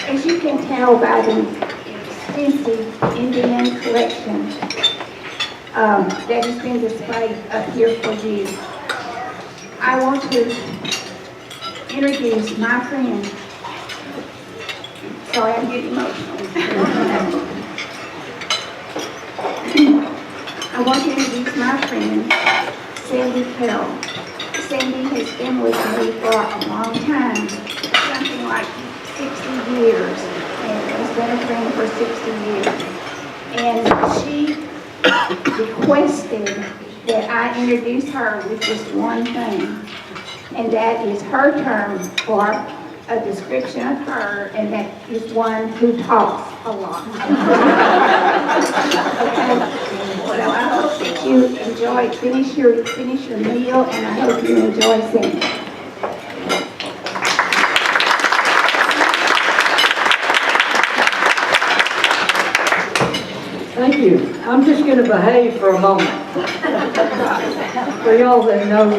As you can tell by the extensive Indian collection that has been displayed up here for you, I want to introduce my friend. Sorry, I'm getting emotional. I want to introduce my friend, Sandy Caroll. Sandy has been with me for a long time, something like 60 years, and has been a friend for 60 years. And she requested that I introduce her with just one thing, and that is her term for a description of her, and that is one who talks a lot. Okay? So I hope that you enjoy, finish your meal, and I hope you enjoy singing. Thank you. I'm just going to behave for a moment. For y'all that know me.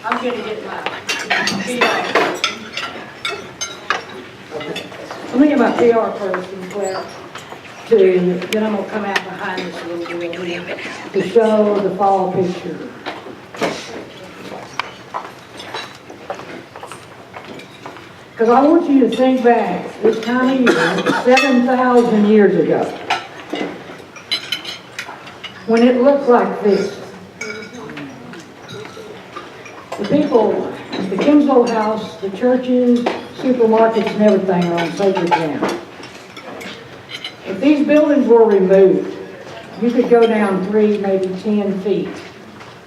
I'm going to get my PR. I'm going to get my PR person, Claire, then I'm going to come out behind this a little bit to show the fall picture. Because I want you to think back this time of year, 7,000 years ago, when it looked like this. The people, the Kinsloe House, the churches, supermarkets, and everything are on sacred ground. If these buildings were removed, you could go down 3, maybe 10 feet,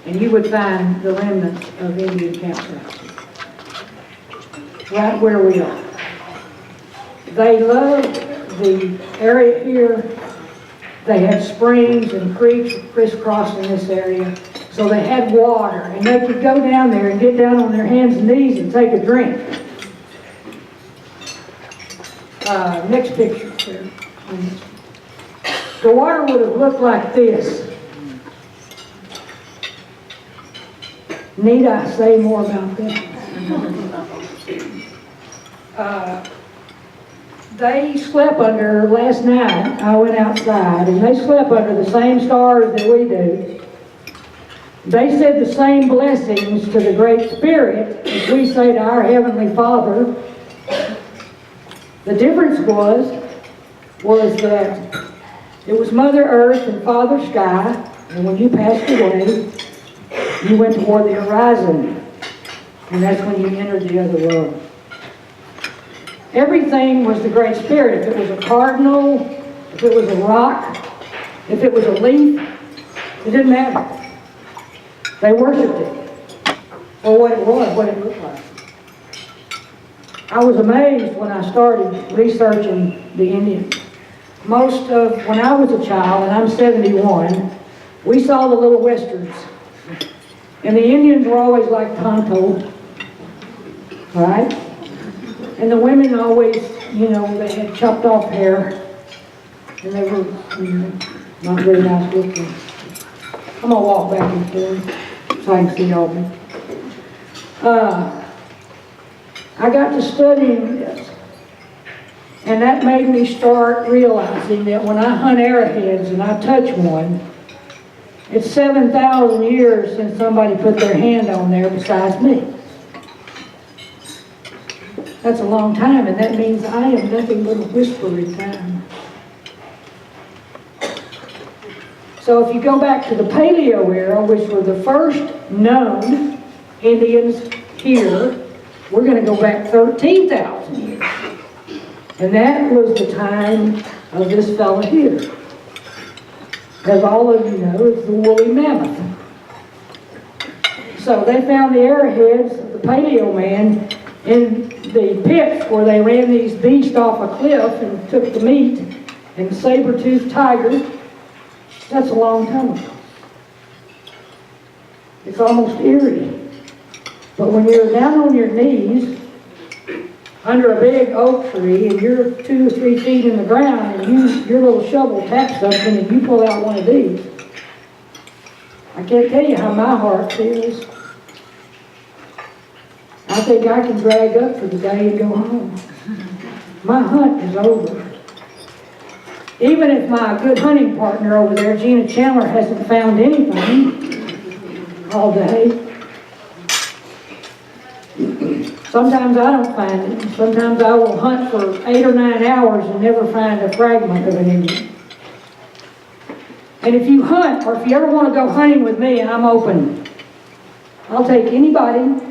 and you would find the remnants of Indian campsites. Right where we are. They loved the area here. They had springs and creeks crisscrossing this area, so they had water, and they could go down there and get down on their hands and knees and take a drink. Next picture, sir. The water would have looked like this. Need I say more about that? They slept under, last night, I went outside, and they slept under the same stars that we do. They said the same blessings to the Great Spirit as we say to our Heavenly Father. The difference was that it was Mother Earth and Father Sky, and when you passed away, you went toward the horizon, and that's when you entered the other world. Everything was the Great Spirit. If it was a cardinal, if it was a rock, if it was a leaf, it didn't matter. They worshipped it for what it was, what it looked like. I was amazed when I started researching the Indians. When I was a child, and I'm 71, we saw the little westerns. And the Indians were always like tonto, right? And the women always, they had chopped off hair. And they were, not very nice looking. I'm going to walk back and forth so I can see all of them. I got to studying this. And that made me start realizing that when I hunt arrowheads and I touch one, it's 7,000 years since somebody put their hand on there besides me. That's a long time, and that means I am nothing but a whisper in time. So if you go back to the Paleo era, which were the first known Indians here, we're going to go back 13,000 years. And that was the time of this fella here. As all of you know, it's the woolly mammoth. So they found the arrowheads of the Paleo man in the pits where they ran these beasts off a cliff and took the meat, and saber-toothed tigers. That's a long time ago. It's almost eerie. But when you're down on your knees under a big oak tree and you're 2 or 3 feet in the ground and your little shovel taps something and you pull out one of these, I can't tell you how my heart feels. I think I can drag up for the day and go home. My hunt is over. Even if my good hunting partner over there, Gina Chandler, hasn't found anything all day. Sometimes I don't find it. Sometimes I will hunt for 8 or 9 hours and never find a fragment of an Indian. And if you hunt, or if you ever want to go hunting with me, I'm open. I'll take anybody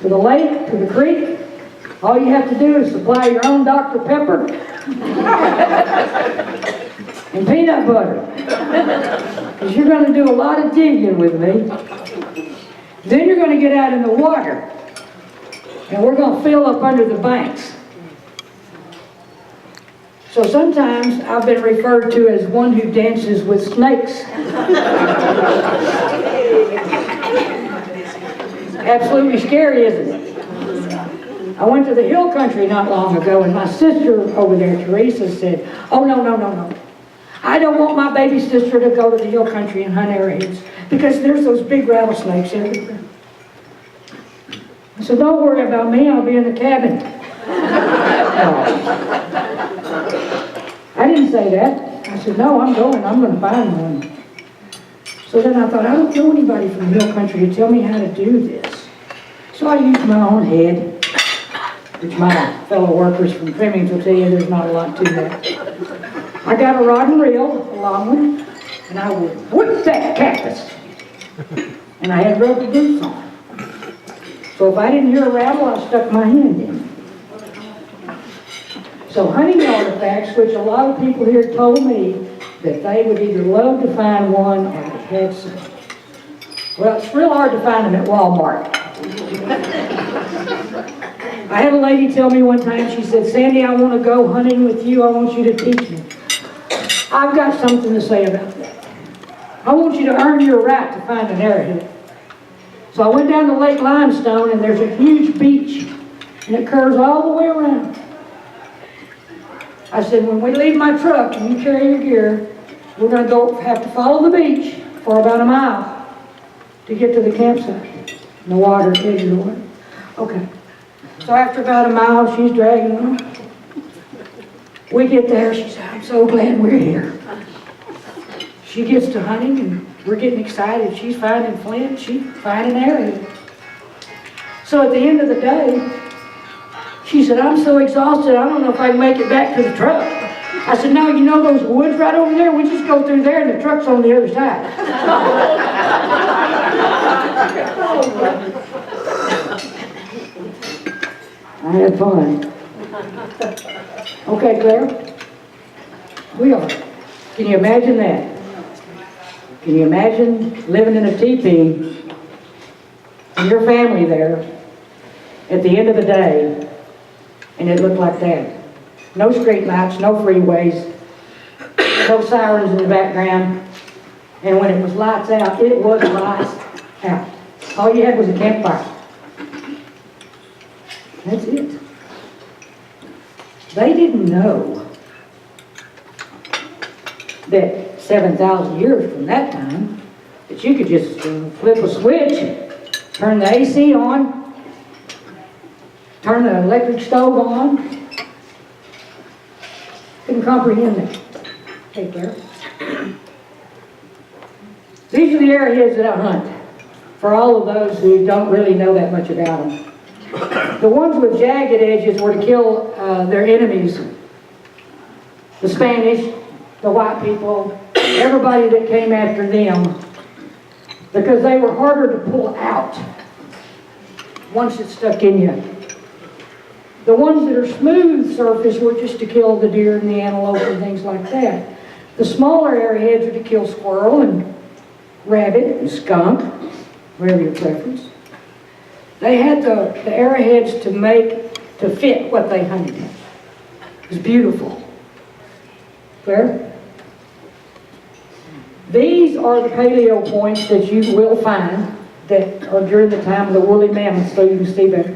to the lake, to the creek. All you have to do is supply your own Dr. Pepper and peanut butter. Because you're going to do a lot of digging with me. Then you're going to get out in the water. And we're going to fill up under the banks. So sometimes I've been referred to as one who dances with snakes. Absolutely scary, isn't it? I went to the hill country not long ago, and my sister over there, Teresa, said, "Oh, no, no, no, no. I don't want my baby sister to go to the hill country and hunt arrowheads because there's those big rattlesnakes everywhere." I said, "Don't worry about me, I'll be in the cabin." No. I didn't say that. I said, "No, I'm going to find one." So then I thought, I don't know anybody from the hill country to tell me how to do this. So I used my own head, which my fellow workers from trimmings will tell you there's not a lot to that. I got a rod and reel, a long one, and I would whip that cactus. And I had rubber boots on. So if I didn't hear a rattle, I stuck my hand in. So hunting artifacts, which a lot of people here told me that they would either love to find one or they had some. Well, it's real hard to find them at Walmart. I had a lady tell me one time, she said, "Sandy, I want to go hunting with you. I want you to teach me." I've got something to say about that. I want you to earn your right to find an arrowhead. So I went down to Lake Limestone, and there's a huge beach, and it curves all the way around. I said, when we leave my truck and you carry your gear, we're going to have to follow the beach for about a mile to get to the campsite. And the water edges away. Okay. So after about a mile, she's dragging on. We get there, she said, "I'm so glad we're here." She gets to hunting, and we're getting excited. She's finding flint, she's finding arrowhead. So at the end of the day, she said, "I'm so exhausted, I don't know if I can make it back to the truck." I said, "No, you know those woods right over there? We just go through there and the truck's on the other side." I had fun. Okay, Claire? We are. Can you imagine that? Can you imagine living in a teepee and your family there at the end of the day? And it looked like that. No street lights, no freeways, no sirens in the background. And when it was lights out, it was lights out. All you had was a campfire. That's it. They didn't know that 7,000 years from that time, that you could just flip a switch, turn the AC on, turn the electric stove on. Couldn't comprehend that. Hey, Claire. These are the arrowheads that I hunt, for all of those who don't really know that much about them. The ones with jagged edges were to kill their enemies. The Spanish, the white people, everybody that came after them, because they were harder to pull out once it stuck in you. The ones that are smooth surface were just to kill the deer and the antelope and things like that. The smaller arrowheads are to kill squirrel and rabbit and skunk, whatever your preference. They had the arrowheads to fit what they hunted. It was beautiful. Claire? These are the paleo points that you will find that are during the time of the woolly mammoths, so you can see better.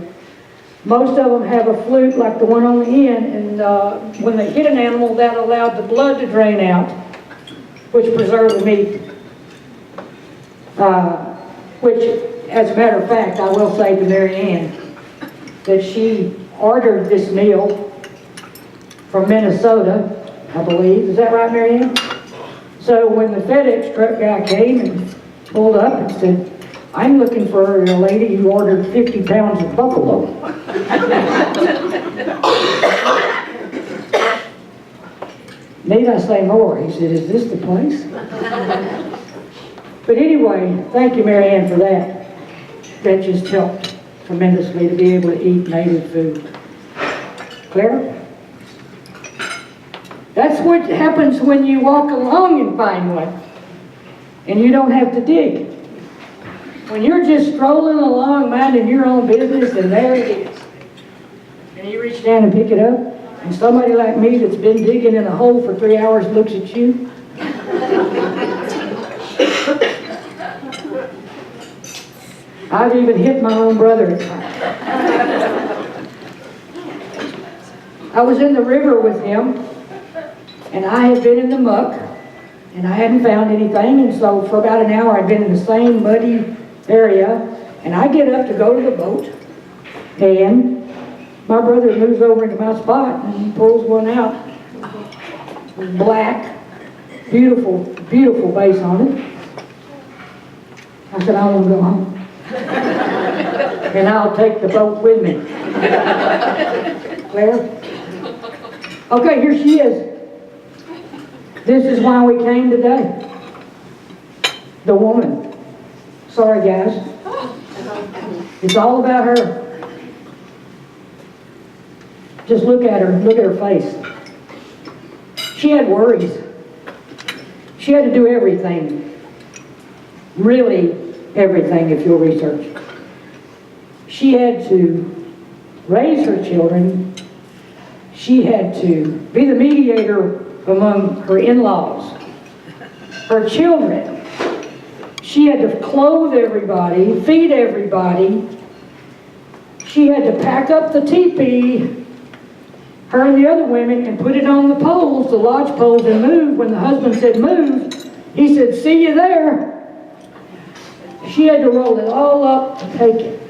Most of them have a fluke like the one on the end, and when they hit an animal, that allowed the blood to drain out, which preserved the meat. Which, as a matter of fact, I will say to Mary Ann, that she ordered this meal from Minnesota, I believe. Is that right, Marianne? So when the FedEx truck guy came and pulled up and said, I'm looking for a lady who ordered 50 pounds of buffalo. Need I say more? He said, is this the place? But anyway, thank you, Marianne, for that. That just helped tremendously to be able to eat native food. Claire? That's what happens when you walk along and find one, and you don't have to dig. When you're just strolling along, minding your own business, and there it is. And you reach down and pick it up, and somebody like me that's been digging in a hole for 3 hours looks at you. I've even hit my own brother at times. I was in the river with him, and I had been in the muck, and I hadn't found anything, and so for about an hour I'd been in the same muddy area, and I get up to go to the boat, and my brother moves over into my spot, and he pulls one out. It was black, beautiful, beautiful base on it. I said, I want to go home. And I'll take the boat with me. Claire? Okay, here she is. This is why we came today. The woman. Sorry, guys. It's all about her. Just look at her. Look at her face. She had worries. She had to do everything. Really everything, if you'll research. She had to raise her children. She had to be the mediator among her in-laws, her children. She had to clothe everybody, feed everybody. She had to pack up the teepee, her and the other women, and put it on the poles, the lodge poles, and move. When the husband said move, he said, see you there. She had to roll it all up and take it.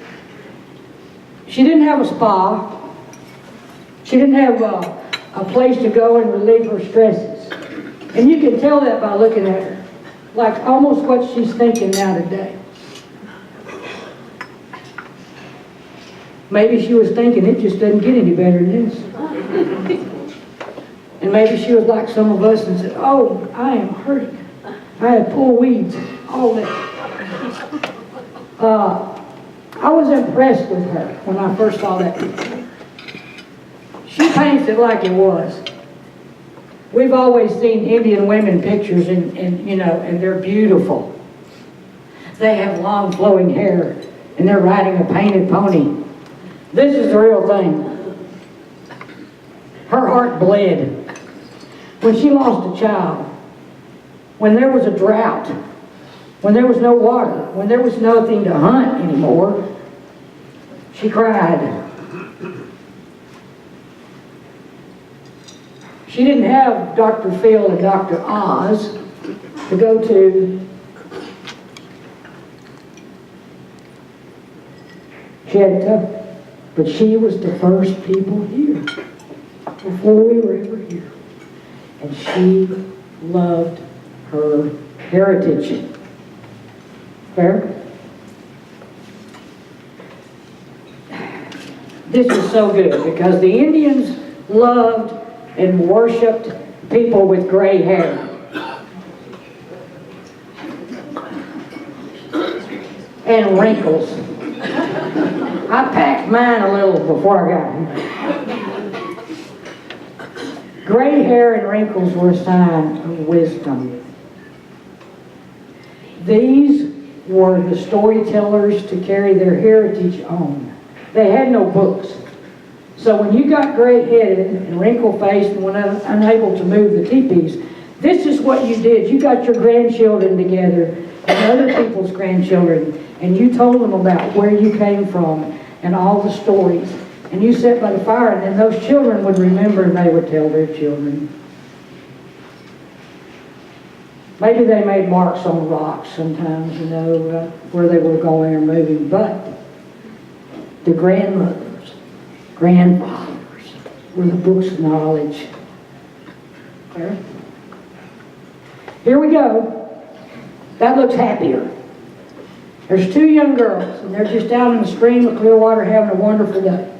She didn't have a spa. She didn't have a place to go and relieve her stresses. And you can tell that by looking at her. Like almost what she's thinking now today. Maybe she was thinking it just doesn't get any better than this. And maybe she was like some of us and said, oh, I am hurting. I had pulled weeds, all that. I was impressed with her when I first saw that picture. She paints it like it was. We've always seen Indian women pictures and you know, and they're beautiful. They have long flowing hair and they're riding a painted pony. This is the real thing. Her heart bled when she lost a child, when there was a drought, when there was no water, when there was nothing to hunt anymore. She cried. She didn't have Dr. Phil and Dr. Oz to go to. She had to, but she was the first people here before we were ever here. And she loved her heritage. Fair? This is so good because the Indians loved and worshipped people with gray hair. And wrinkles. I packed mine a little before I got here. Gray hair and wrinkles were a sign of wisdom. These were the storytellers to carry their heritage on. They had no books. So when you got gray-headed and wrinkle-faced and were unable to move the teepees, this is what you did. You got your grandchildren together and other people's grandchildren, and you told them about where you came from and all the stories. And you sat by the fire, and then those children would remember and they would tell their children. Maybe they made marks on rocks sometimes, you know, where they were going or moving, but the grandmothers grandfathers were the books of knowledge. There. Here we go. That looks happier. There's two young girls, and they're just out in the stream of clear water having a wonderful day.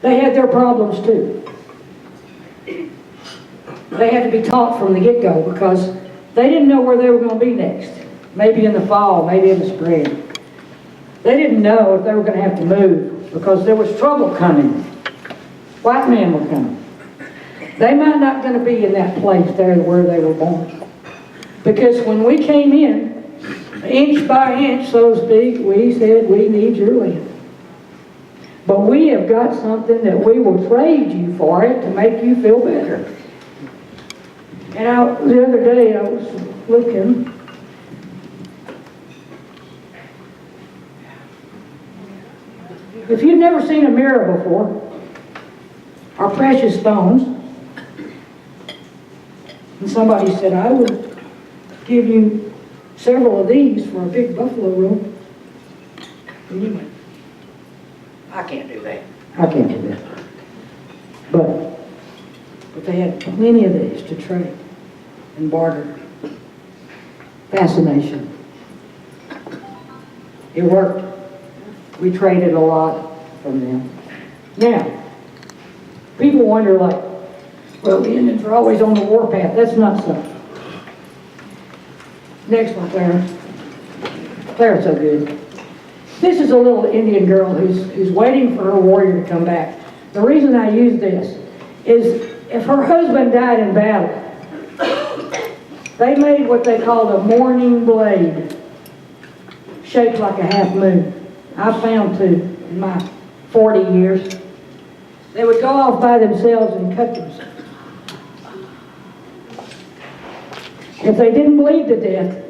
They had their problems too. They had to be taught from the get-go because they didn't know where they were going to be next. Maybe in the fall, maybe in the spring. They didn't know if they were going to have to move because there was trouble coming. White men were coming. They might not going to be in that place there where they were born. Because when we came in, inch by inch, so to speak, we said, we need your land. But we have got something that we will trade you for it to make you feel better. And the other day I was looking. If you've never seen a mirror before, our precious stones, and somebody said, I would give you several of these for a big buffalo room. And you went, I can't do that. I can't do that. But they had plenty of these to trade and barter. Fascination. It worked. We traded a lot from them. Now, people wonder like, well, the Indians are always on the warpath. That's not so. Next one, Clarence. Clarence's so good. This is a little Indian girl who's waiting for her warrior to come back. The reason I use this is if her husband died in battle, they made what they called a mourning blade, shaped like a half moon. I found two in my 40 years. They would go off by themselves and cut themselves. If they didn't bleed to death,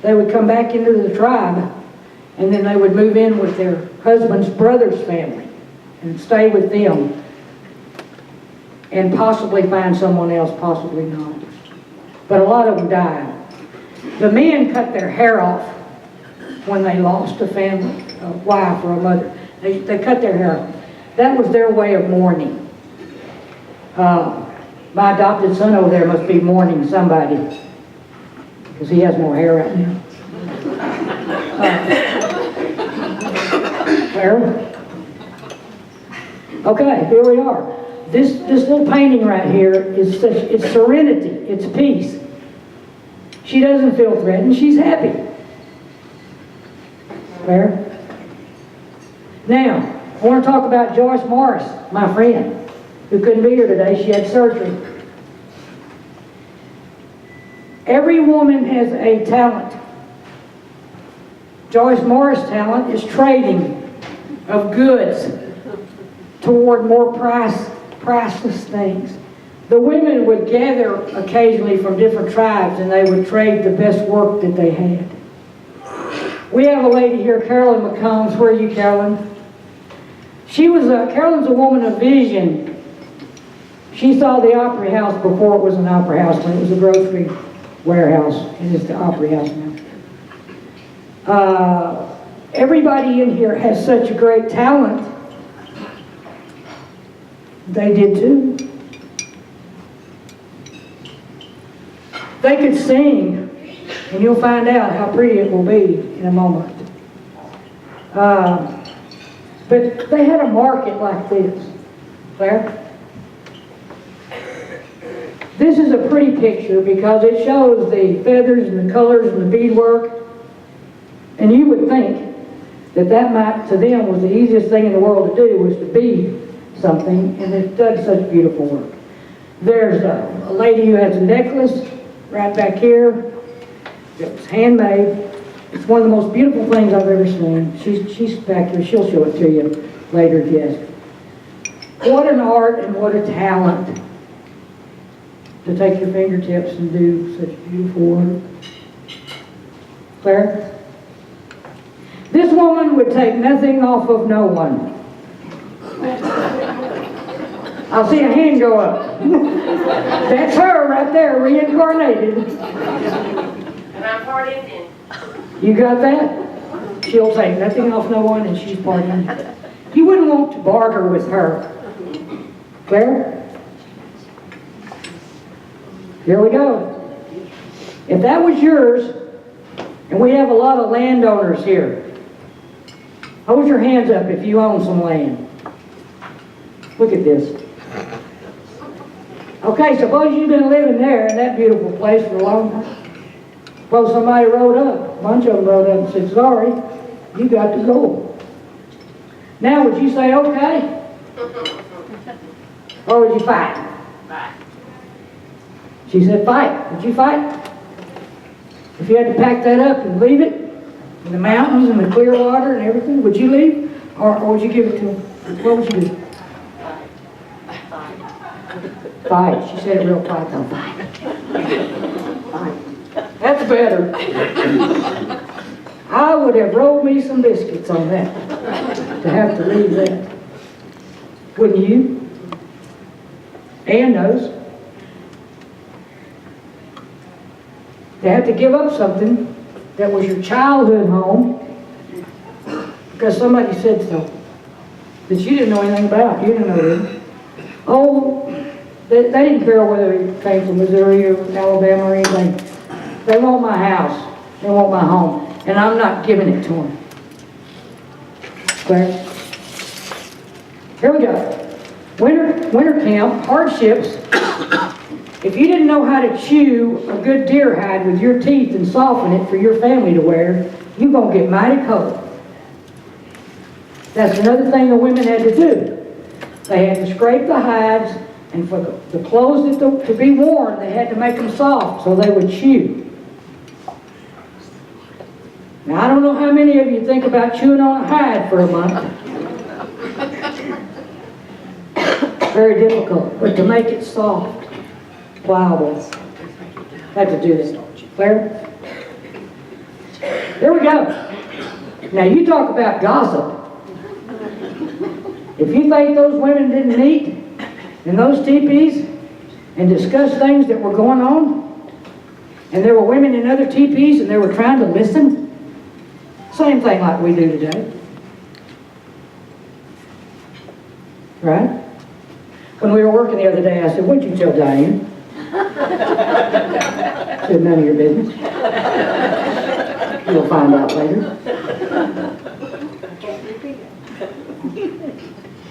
they would come back into the tribe, and then they would move in with their husband's brother's family and stay with them and possibly find someone else, possibly not. But a lot of them died. The men cut their hair off when they lost a family, a wife or a mother. They cut their hair off. That was their way of mourning. My adopted son over there must be mourning somebody because he has more hair right now. Claire? Okay, here we are. This little painting right here is it's serenity, it's peace. She doesn't feel threatened, she's happy. Claire? Now, I want to talk about Joyce Morris, my friend, who couldn't be here today. She had surgery. Every woman has a talent. Joyce Morris' talent is trading of goods toward more priceless things. The women would gather occasionally from different tribes and they would trade the best work that they had. We have a lady here, Carolyn McCombs. Where are you, Carolyn? Carolyn's a woman of vision. She saw the Opry House before it was an Opry House, when it was a grocery warehouse, and it's the Opry House now. Everybody in here has such a great talent. They did too. They could sing, and you'll find out how pretty it will be in a moment. But they had a market like this. Claire? This is a pretty picture because it shows the feathers and the colors and the beadwork. And you would think that might, to them, was the easiest thing in the world to do, was to bead something, and it does such beautiful work. There's a lady who has a necklace right back here. It was handmade. It's one of the most beautiful things I've ever seen. She's back here. She'll show it to you later if you ask. What an art and what a talent to take your fingertips and do such beautiful work. Claire? This woman would take nothing off of no one. I'll see a hand go up. That's her right there, reincarnated. And I'm part Indian. You got that? She'll take nothing off no one, and she's part Indian. You wouldn't want to barter with her. Claire? Here we go. If that was yours, and we have a lot of landowners here, hold your hands up if you own some land. Look at this. Okay, suppose you've been living there in that beautiful place for a long time. Suppose somebody rode up, a bunch of them rode up and said, sorry, you got to go. Now, would you say okay? Or would you fight? Fight. She said fight. Would you fight? If you had to pack that up and leave it in the mountains and the clear water and everything, would you leave? Or would you give it to them? What would you do? Fight. She said it real quiet though. Fight. Fight. That's better. I would have rolled me some biscuits on that, to have to leave that. Wouldn't you? Ann knows. To have to give up something that was your childhood home because somebody said so, that you didn't know anything about. You didn't know them. Oh, they didn't care whether it came from Missouri or Alabama or anything. They want my house. They want my home. And I'm not giving it to them. Claire? Here we go. Winter camp, hardships. If you didn't know how to chew a good deer hide with your teeth and soften it for your family to wear, you're going to get mighty cold. That's another thing the women had to do. They had to scrape the hides, and for the clothes to be worn, they had to make them soft so they would chew. Now, I don't know how many of you think about chewing on a hide for a month. Very difficult, but to make it soft, pliable, had to do this. Claire? There we go. Now, you talk about gossip. If you think those women didn't meet in those teepees and discuss things that were going on, and there were women in other teepees and they were trying to listen, same thing like we do today. Right? When we were working the other day, I said, what'd you tell Diane? I said, none of your business. You'll find out later.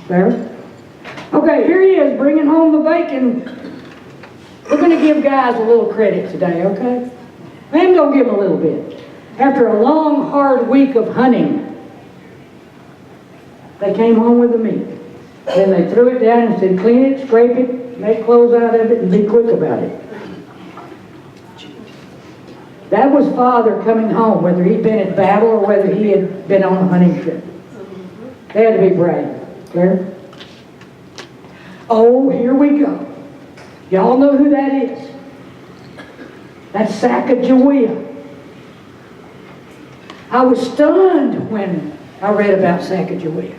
There. Okay, here he is bringing home the bacon. We're going to give guys a little credit today, okay? I'm going to give them a little bit. After a long, hard week of hunting, they came home with the meat. Then they threw it down and said, clean it, scrape it, make clothes out of it, and be quick about it. That was Father coming home, whether he'd been at battle or whether he had been on a hunting trip. They had to be brave. Clear? Oh, here we go. Y'all know who that is. That's Sacagawea. I was stunned when I read about Sacagawea.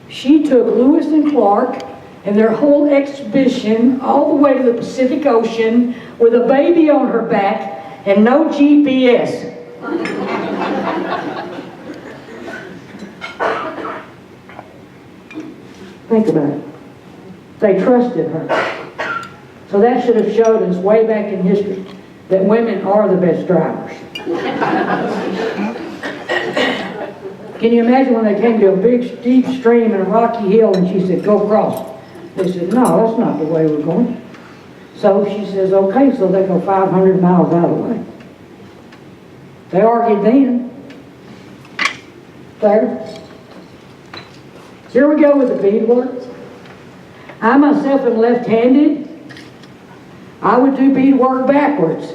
She took Lewis and Clark and their whole expedition all the way to the Pacific Ocean with a baby on her back and no GPS. Think about it. They trusted her. So that should have showed us way back in history that women are the best drivers. Can you imagine when they came to a big steep stream and a rocky hill and she said, go across? They said, no, that's not the way we're going. So she says, okay, so they go 500 miles out of the way. They argued then. There. Here we go with the beadwork. I myself am left-handed. I would do beadwork backwards.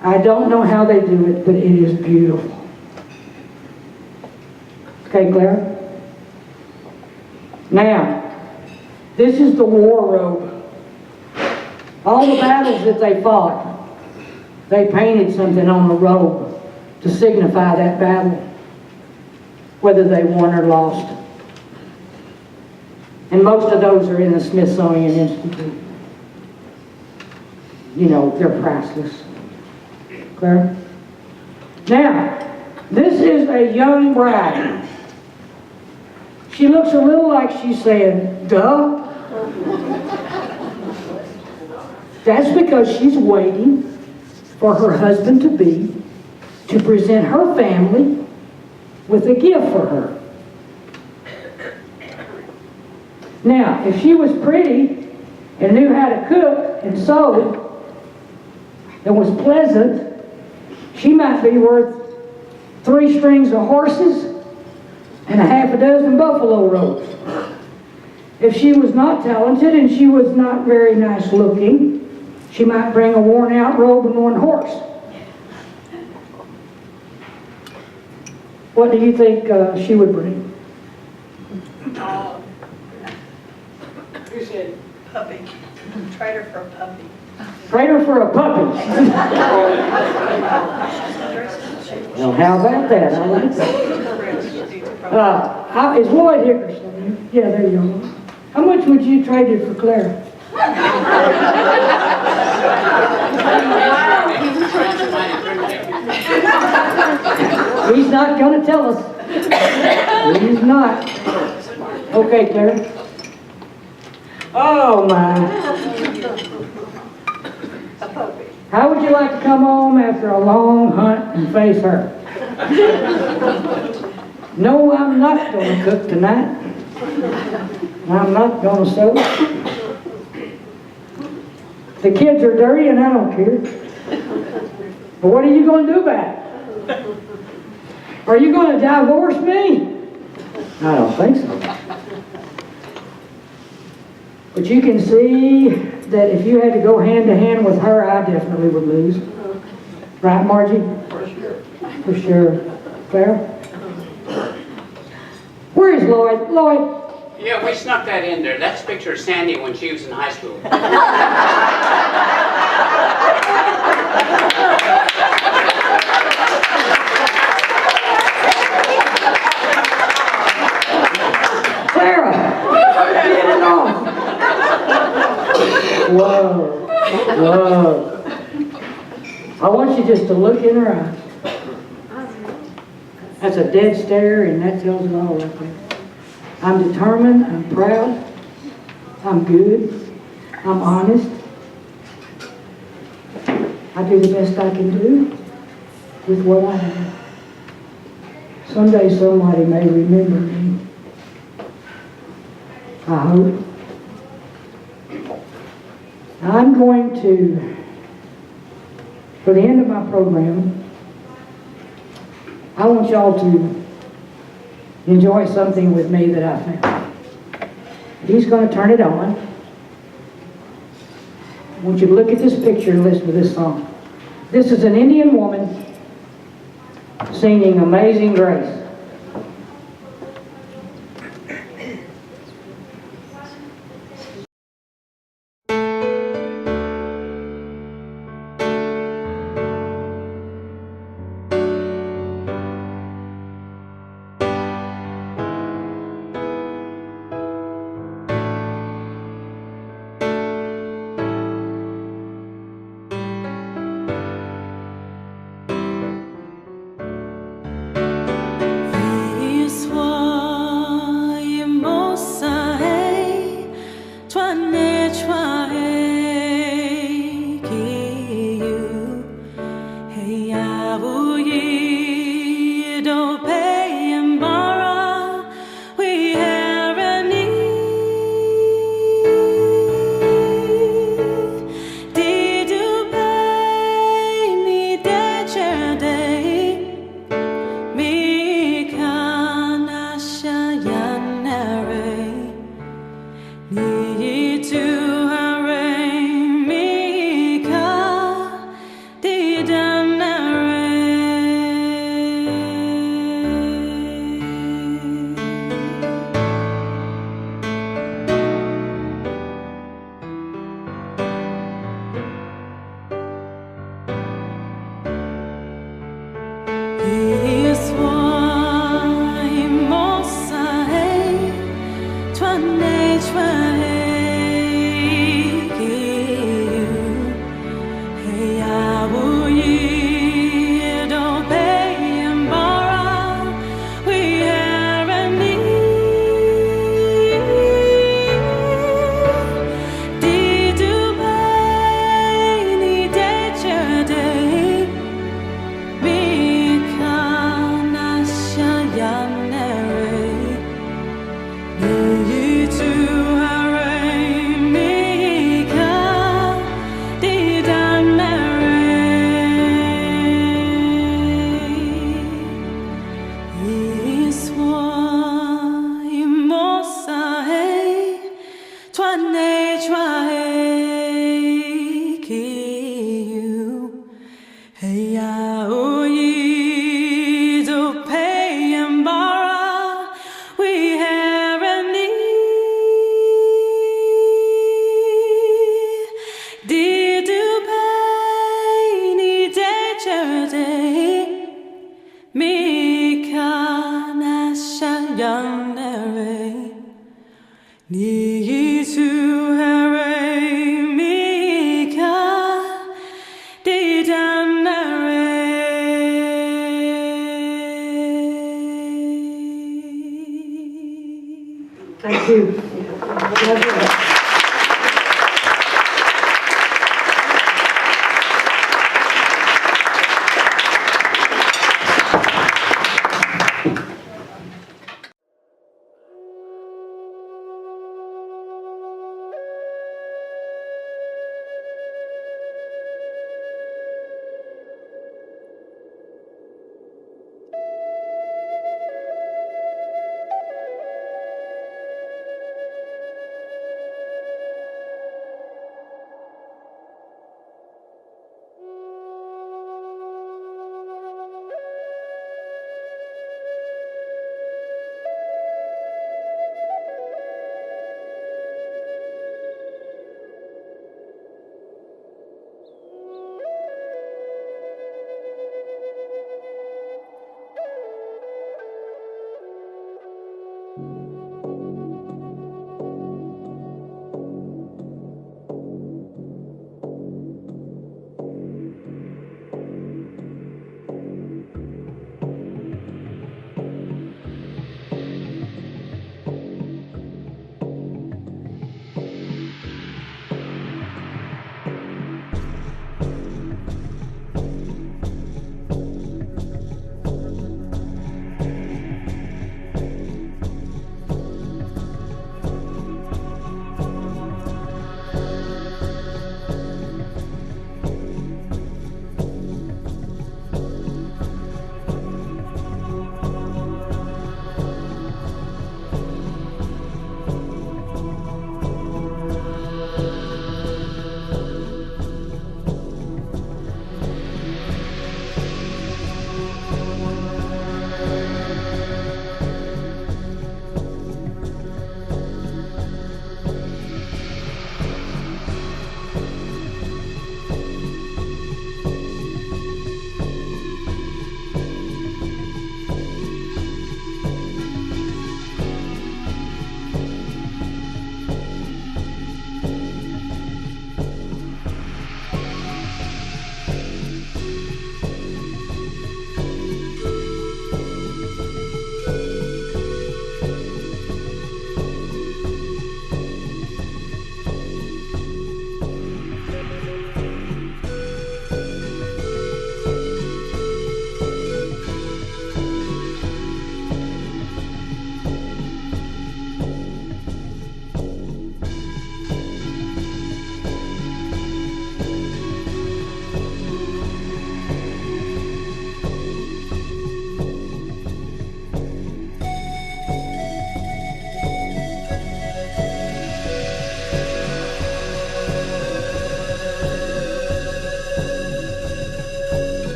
I don't know how they do it, but it is beautiful. Okay, Claire? Now, this is the war robe. All the battles that they fought, they painted something on the robe to signify that battle, whether they won or lost. And most of those are in the Smithsonian Institute. You know, they're priceless. Claire? Now, This is a young bride. She looks a little like she's saying, duh. That's because she's waiting for her husband-to-be to present her family with a gift for her. Now, if she was pretty and knew how to cook and sew and was pleasant, she might be worth 3 strings of horses and a half a dozen buffalo robes. If she was not talented and she was not very nice looking, she might bring a worn out robe and 1 horse. What do you think she would bring? Who said puppy? Trade her for a puppy. Trade her for a puppy. Well, how about that? I like that. Is Lloyd Hickerson? Yeah, there you go. How much would you trade it for Clara? He's not going to tell us. He's not. Okay, Clara. Oh, my. How would you like to come home after a long hunt and face her? No, I'm not going to cook tonight. I'm not going to sew. The kids are dirty and I don't care. But what are you going to do about it? Are you going to divorce me? I don't think so. But you can see that if you had to go hand to hand with her, I definitely would lose. Right, Margie? For sure. For sure. Clara? Where is Lloyd? Lloyd? Yeah, we snuck that in there. That's a picture of Sandy when she was in high school. Clara! Get it off! Whoa. Whoa. I want you just to look in her eyes. That's a dead stare, and that tells it all right there. I'm determined, I'm proud, I'm good, I'm honest. I do the best I can do with what I have. Someday somebody may remember me. I hope. I'm going to, for the end of my program, I want y'all to enjoy something with me that I found. He's going to turn it on. I want you to look at this picture and listen to this song. This is an Indian woman singing Amazing Grace.